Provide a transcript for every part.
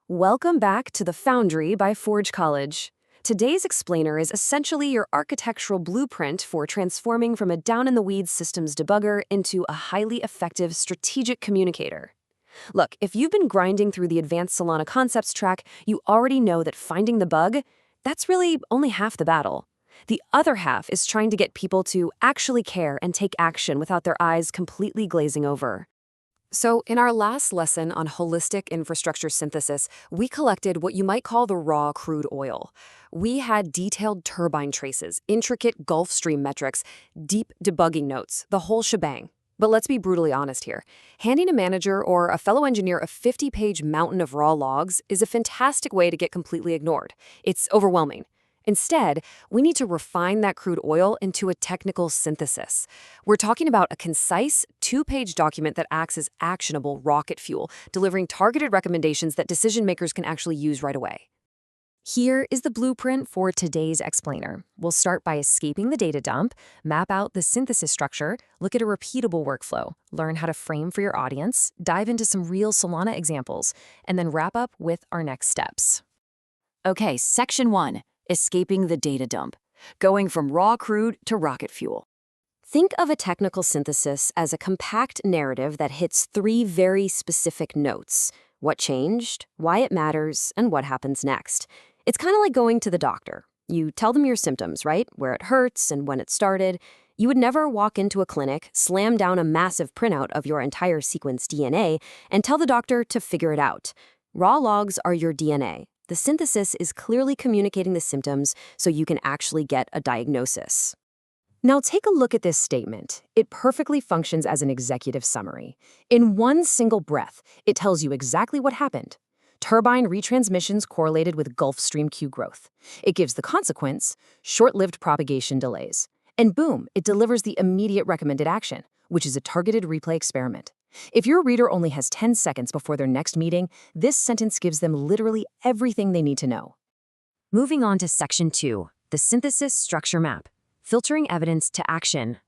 Welcome back to the Foundry by Forge College. Today's explainer is essentially your architectural blueprint for transforming from a down-in-the-weeds systems debugger into a highly effective strategic communicator. Look, if you've been grinding through the advanced Solana concepts track, you already know that finding the bug, that's really only half the battle. The other half is trying to get people to actually care and take action without their eyes completely glazing over. So, in our last lesson on holistic infrastructure synthesis, we collected what you might call the raw crude oil. We had detailed turbine traces, intricate Gulf Stream metrics, deep debugging notes, the whole shebang. But let's be brutally honest here. Handing a manager or a fellow engineer a 50-page mountain of raw logs is a fantastic way to get completely ignored. It's overwhelming. Instead, we need to refine that crude oil into a technical synthesis. We're talking about a concise, two-page document that acts as actionable rocket fuel, delivering targeted recommendations that decision-makers can actually use right away. Here is the blueprint for today's explainer. We'll start by escaping the data dump, map out the synthesis structure, look at a repeatable workflow, learn how to frame for your audience, dive into some real Solana examples, and then wrap up with our next steps. Okay, Section 1. Escaping the data dump, going from raw crude to rocket fuel. Think of a technical synthesis as a compact narrative that hits three very specific notes: what changed, why it matters, and what happens next. It's kind of like going to the doctor. You tell them your symptoms, right? Where it hurts and when it started. You would never walk into a clinic, slam down a massive printout of your entire sequence DNA, and tell the doctor to figure it out. Raw logs are your DNA. The synthesis is clearly communicating the symptoms so you can actually get a diagnosis. Now take a look at this statement. It perfectly functions as an executive summary. In one single breath, it tells you exactly what happened. Turbine retransmissions correlated with Gulf Stream Q growth. It gives the consequence, short-lived propagation delays. And boom, it delivers the immediate recommended action, which is a targeted replay experiment. If your reader only has 10 seconds before their next meeting, this sentence gives them literally everything they need to know. Moving on to Section 2, the synthesis structure map, filtering evidence to action.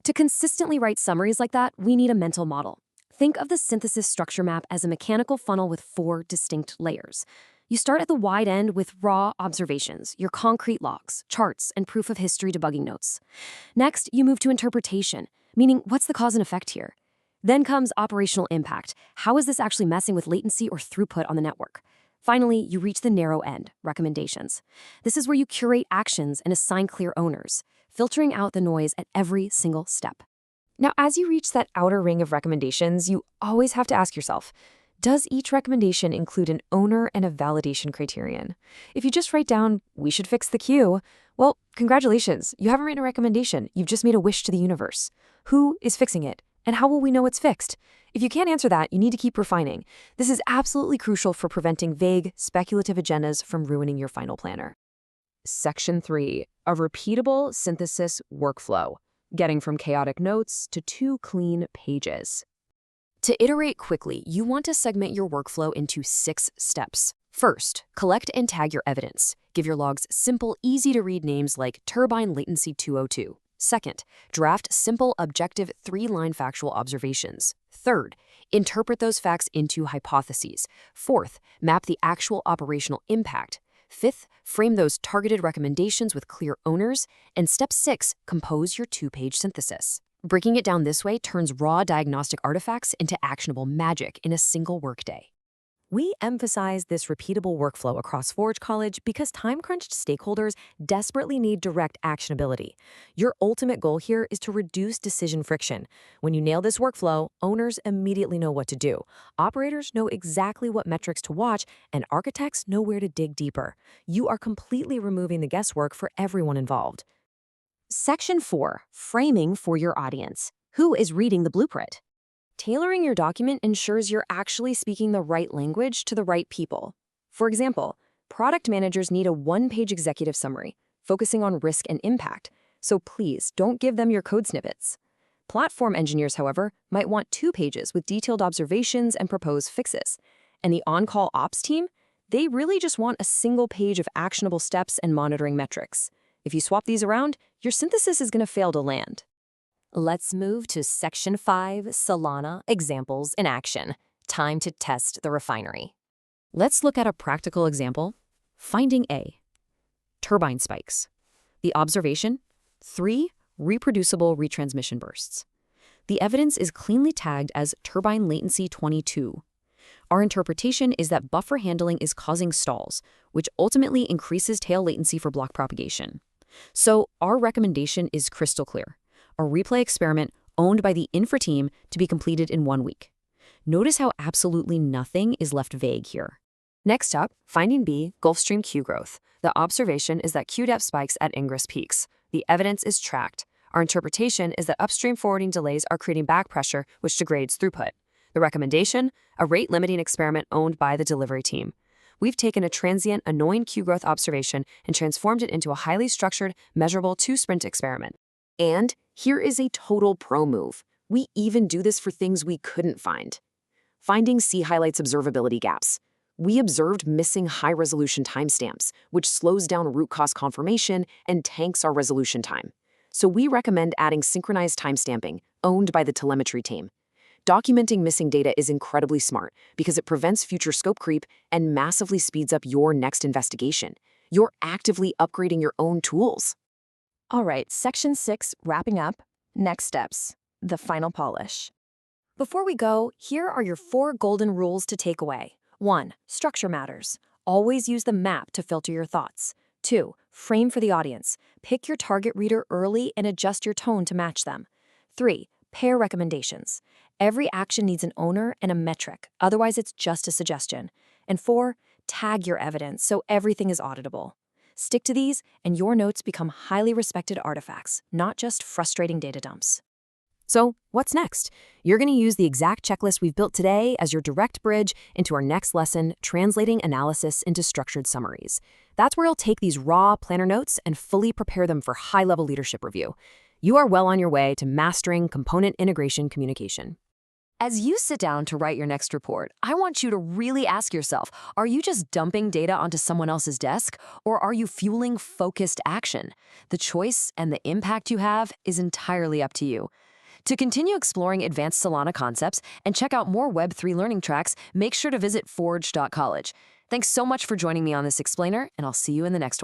To consistently write summaries like that, we need a mental model. Think of the synthesis structure map as a mechanical funnel with 4 distinct layers. You start at the wide end with raw observations, your concrete logs, charts, and proof of history debugging notes. Next, you move to interpretation, meaning what's the cause and effect here? Then comes operational impact. How is this actually messing with latency or throughput on the network? Finally, you reach the narrow end, recommendations. This is where you curate actions and assign clear owners, filtering out the noise at every single step. Now, as you reach that outer ring of recommendations, you always have to ask yourself, does each recommendation include an owner and a validation criterion? If you just write down, we should fix the queue, well, congratulations, you haven't written a recommendation, you've just made a wish to the universe. Who is fixing it? And how will we know it's fixed? If you can't answer that, you need to keep refining. This is absolutely crucial for preventing vague, speculative agendas from ruining your final planner. Section 3, a repeatable synthesis workflow, getting from chaotic notes to 2 clean pages. To iterate quickly, you want to segment your workflow into 6 steps. First, collect and tag your evidence. Give your logs simple, easy-to-read names like Turbine Latency 202. Second, draft simple, objective 3-line factual observations. Third, interpret those facts into hypotheses. Fourth, map the actual operational impact. Fifth, frame those targeted recommendations with clear owners. And step 6, compose your 2-page synthesis. Breaking it down this way turns raw diagnostic artifacts into actionable magic in a single workday. We emphasize this repeatable workflow across Forge College because time-crunched stakeholders desperately need direct actionability. Your ultimate goal here is to reduce decision friction. When you nail this workflow, owners immediately know what to do. Operators know exactly what metrics to watch, and architects know where to dig deeper. You are completely removing the guesswork for everyone involved. Section 4, framing for your audience. Who is reading the blueprint? Tailoring your document ensures you're actually speaking the right language to the right people. For example, product managers need a 1-page executive summary, focusing on risk and impact, so please don't give them your code snippets. Platform engineers, however, might want 2 pages with detailed observations and proposed fixes. And the on-call ops team, they really just want a single page of actionable steps and monitoring metrics. If you swap these around, your synthesis is going to fail to land. Let's move to Section 5, Solana, Examples in Action. Time to test the refinery. Let's look at a practical example. Finding A. Turbine spikes. The observation? 3 reproducible retransmission bursts. The evidence is cleanly tagged as turbine latency 22. Our interpretation is that buffer handling is causing stalls, which ultimately increases tail latency for block propagation. So our recommendation is crystal clear: a replay experiment owned by the infra team to be completed in 1 week. Notice how absolutely nothing is left vague here. Next up, finding B, Gulfstream Q growth. The observation is that Q depth spikes at ingress peaks. The evidence is tracked. Our interpretation is that upstream forwarding delays are creating back pressure, which degrades throughput. The recommendation? A rate-limiting experiment owned by the delivery team. We've taken a transient, annoying Q growth observation and transformed it into a highly structured, measurable 2-sprint experiment. And here is a total pro move. We even do this for things we couldn't find. Finding C highlights observability gaps. We observed missing high-resolution timestamps, which slows down root cause confirmation and tanks our resolution time. So we recommend adding synchronized timestamping, owned by the telemetry team. Documenting missing data is incredibly smart because it prevents future scope creep and massively speeds up your next investigation. You're actively upgrading your own tools. All right, section 6, wrapping up. Next steps, the final polish. Before we go, here are your 4 golden rules to take away. 1. Structure matters. Always use the map to filter your thoughts. 2. Frame for the audience. Pick your target reader early and adjust your tone to match them. 3. Pair recommendations. Every action needs an owner and a metric, otherwise it's just a suggestion. And 4. Tag your evidence so everything is auditable. Stick to these, and your notes become highly respected artifacts, not just frustrating data dumps. So, what's next? You're going to use the exact checklist we've built today as your direct bridge into our next lesson, translating analysis into structured summaries. That's where you'll take these raw planner notes and fully prepare them for high-level leadership review. You are well on your way to mastering component integration communication. As you sit down to write your next report, I want you to really ask yourself, are you just dumping data onto someone else's desk, or are you fueling focused action? The choice and the impact you have is entirely up to you. To continue exploring advanced Solana concepts and check out more Web3 learning tracks, make sure to visit forge.college. Thanks so much for joining me on this explainer, and I'll see you in the next one.